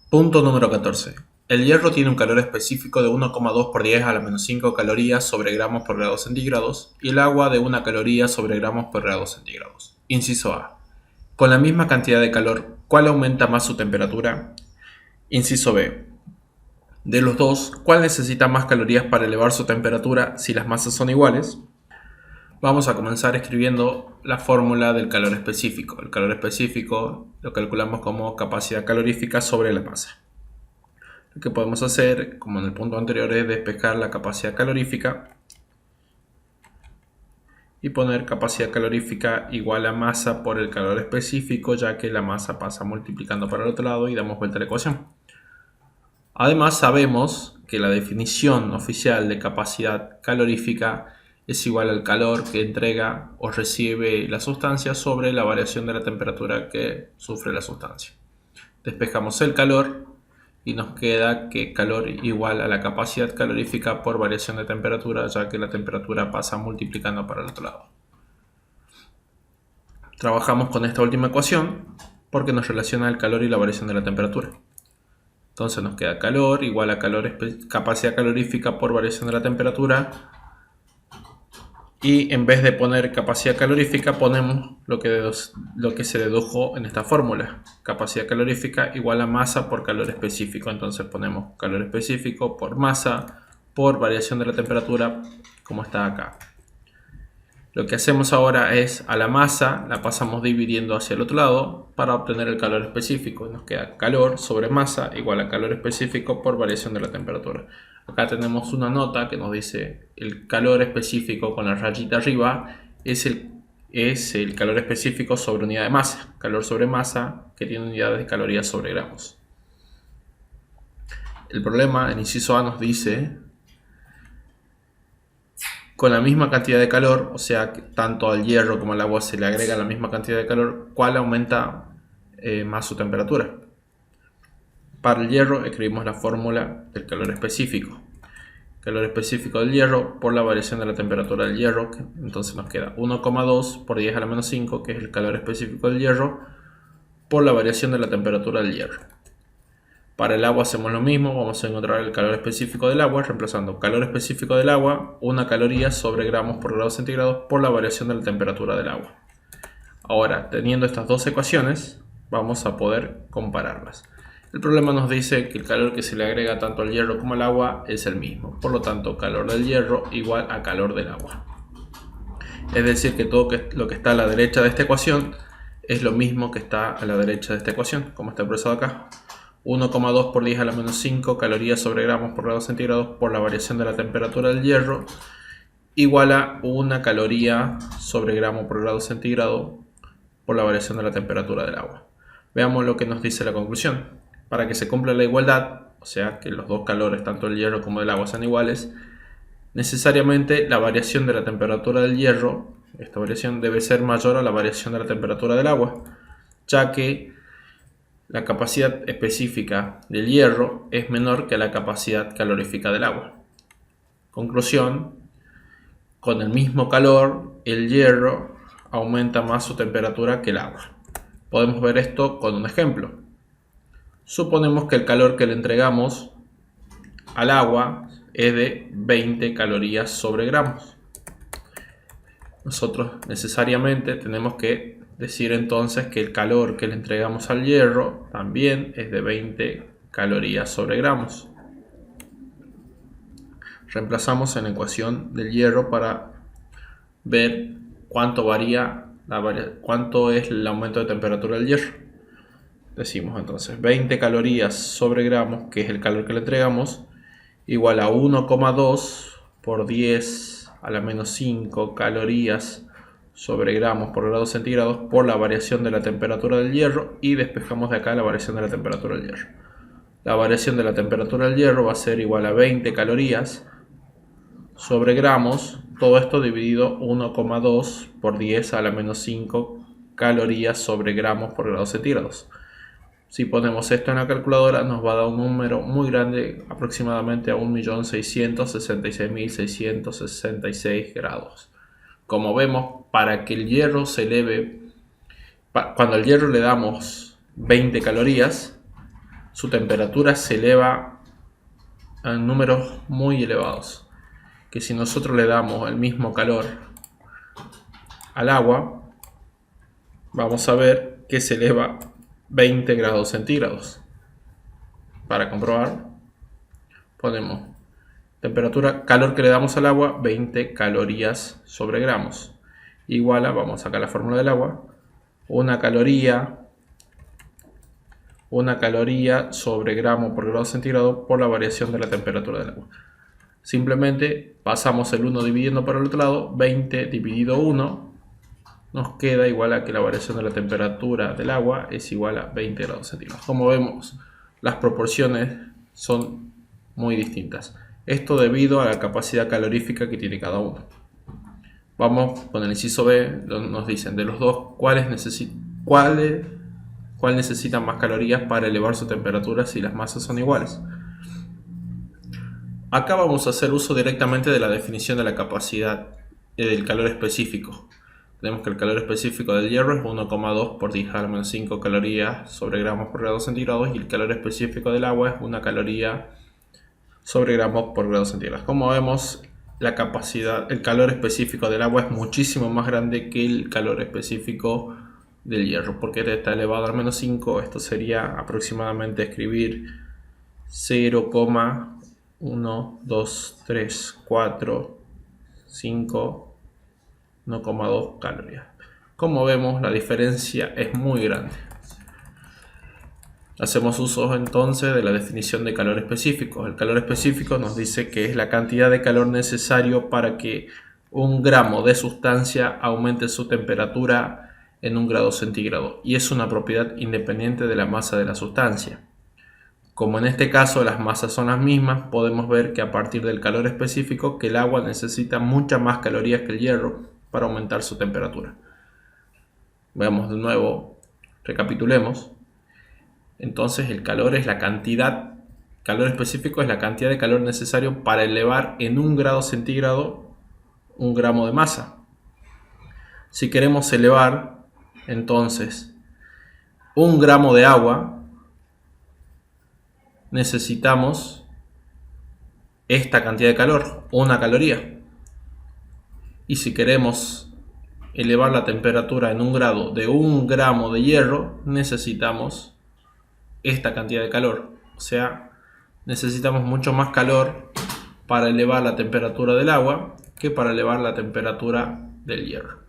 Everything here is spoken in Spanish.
Punto número 14. El hierro tiene un calor específico de 1,2 por 10 a la menos 5 calorías sobre gramos por grado centígrados y el agua de 1 caloría sobre gramos por grado centígrados. Inciso A. Con la misma cantidad de calor, ¿cuál aumenta más su temperatura? Inciso B. De los dos, ¿cuál necesita más calorías para elevar su temperatura si las masas son iguales? Vamos a comenzar escribiendo la fórmula del calor específico. El calor específico lo calculamos como capacidad calorífica sobre la masa. Lo que podemos hacer, como en el punto anterior, es despejar la capacidad calorífica y poner capacidad calorífica igual a masa por el calor específico, ya que la masa pasa multiplicando para el otro lado y damos vuelta a la ecuación. Además, sabemos que la definición oficial de capacidad calorífica es igual al calor que entrega o recibe la sustancia sobre la variación de la temperatura que sufre la sustancia. Despejamos el calor y nos queda que calor igual a la capacidad calorífica por variación de temperatura, ya que la temperatura pasa multiplicando para el otro lado. Trabajamos con esta última ecuación porque nos relaciona el calor y la variación de la temperatura. Entonces nos queda calor igual a capacidad calorífica por variación de la temperatura. Y en vez de poner capacidad calorífica ponemos lo que se dedujo en esta fórmula. Capacidad calorífica igual a masa por calor específico. Entonces ponemos calor específico por masa por variación de la temperatura, como está acá. Lo que hacemos ahora es a la masa la pasamos dividiendo hacia el otro lado para obtener el calor específico. Nos queda calor sobre masa igual a calor específico por variación de la temperatura. Acá tenemos una nota que nos dice el calor específico con la rayita arriba es el calor específico sobre unidad de masa. Calor sobre masa que tiene unidades de calorías sobre gramos. El problema, el inciso A nos dice con la misma cantidad de calor, o sea que tanto al hierro como al agua se le agrega la misma cantidad de calor, ¿cuál aumenta más su temperatura? Para el hierro escribimos la fórmula del calor específico. Calor específico del hierro por la variación de la temperatura del hierro, entonces nos queda 1,2 por 10 a la menos 5, que es el calor específico del hierro, por la variación de la temperatura del hierro. Para el agua hacemos lo mismo, vamos a encontrar el calor específico del agua, reemplazando calor específico del agua, 1 caloría sobre gramos por grado centígrado por la variación de la temperatura del agua. Ahora, teniendo estas dos ecuaciones, vamos a poder compararlas. El problema nos dice que el calor que se le agrega tanto al hierro como al agua es el mismo. Por lo tanto, calor del hierro igual a calor del agua. Es decir, que todo lo que está a la derecha de esta ecuación es lo mismo que está a la derecha de esta ecuación, como está expresado acá. 1,2 por 10 a la menos 5 calorías sobre gramos por grado centígrado por la variación de la temperatura del hierro igual a 1 caloría sobre gramo por grado centígrado por la variación de la temperatura del agua. Veamos lo que nos dice la conclusión. Para que se cumpla la igualdad, o sea que los dos calores, tanto el hierro como el agua, sean iguales, necesariamente la variación de la temperatura del hierro, esta variación debe ser mayor a la variación de la temperatura del agua, ya que la capacidad específica del hierro es menor que la capacidad calorífica del agua. Conclusión, con el mismo calor, el hierro aumenta más su temperatura que el agua. Podemos ver esto con un ejemplo. Suponemos que el calor que le entregamos al agua es de 20 calorías sobre gramos. Nosotros necesariamente tenemos que decir entonces que el calor que le entregamos al hierro también es de 20 calorías sobre gramos. Reemplazamos en la ecuación del hierro para ver cuánto cuánto es el aumento de temperatura del hierro. Decimos entonces 20 calorías sobre gramos, que es el calor que le entregamos, igual a 1,2 por 10 a la menos 5 calorías sobre gramos por grado centígrados por la variación de la temperatura del hierro, y despejamos de acá la variación de la temperatura del hierro. La variación de la temperatura del hierro va a ser igual a 20 calorías sobre gramos, todo esto dividido 1,2 por 10 a la menos 5 calorías sobre gramos por grado centígrados. Si ponemos esto en la calculadora nos va a dar un número muy grande, aproximadamente a 1.666.666 grados. Como vemos, para que el hierro se eleve, cuando al hierro le damos 20 calorías, su temperatura se eleva a números muy elevados. Que si nosotros le damos el mismo calor al agua, vamos a ver que se eleva 20 grados centígrados. Para comprobar, ponemos temperatura, calor que le damos al agua, 20 calorías sobre gramos. Igual a, vamos a sacar la fórmula del agua, una caloría sobre gramo por grado centígrado por la variación de la temperatura del agua. Simplemente pasamos el 1 dividiendo por el otro lado, 20 dividido 1 nos queda igual a que la variación de la temperatura del agua es igual a 20 grados centígrados. Como vemos, las proporciones son muy distintas. Esto debido a la capacidad calorífica que tiene cada uno. Vamos con el inciso B, nos dicen de los dos cuál necesita más calorías para elevar su temperatura si las masas son iguales. Acá vamos a hacer uso directamente de la definición de la capacidad del calor específico. Tenemos que el calor específico del hierro es 1,2 por 10 a la menos 5 calorías sobre gramos por grado centígrados y el calor específico del agua es 1 caloría sobre gramos por grado centígrados. Como vemos, el calor específico del agua es muchísimo más grande que el calor específico del hierro, porque este está elevado al menos 5. Esto sería aproximadamente escribir 0,1, 2, 3, 4, 5, 1,2 calorías. Como vemos, la diferencia es muy grande. Hacemos uso entonces de la definición de calor específico. El calor específico nos dice que es la cantidad de calor necesario para que un gramo de sustancia aumente su temperatura en 1 grado centígrado, y es una propiedad independiente de la masa de la sustancia. Como en este caso las masas son las mismas, podemos ver que a partir del calor específico que el agua necesita muchas más calorías que el hierro para aumentar su temperatura. Veamos de nuevo, recapitulemos. Entonces el calor específico es la cantidad de calor necesario para elevar en 1 grado centígrado 1 gramo de masa. Si queremos elevar entonces 1 gramo de agua, necesitamos esta cantidad de calor, 1 caloría. Y si queremos elevar la temperatura en 1 grado de 1 gramo de hierro, necesitamos esta cantidad de calor. O sea, necesitamos mucho más calor para elevar la temperatura del agua que para elevar la temperatura del hierro.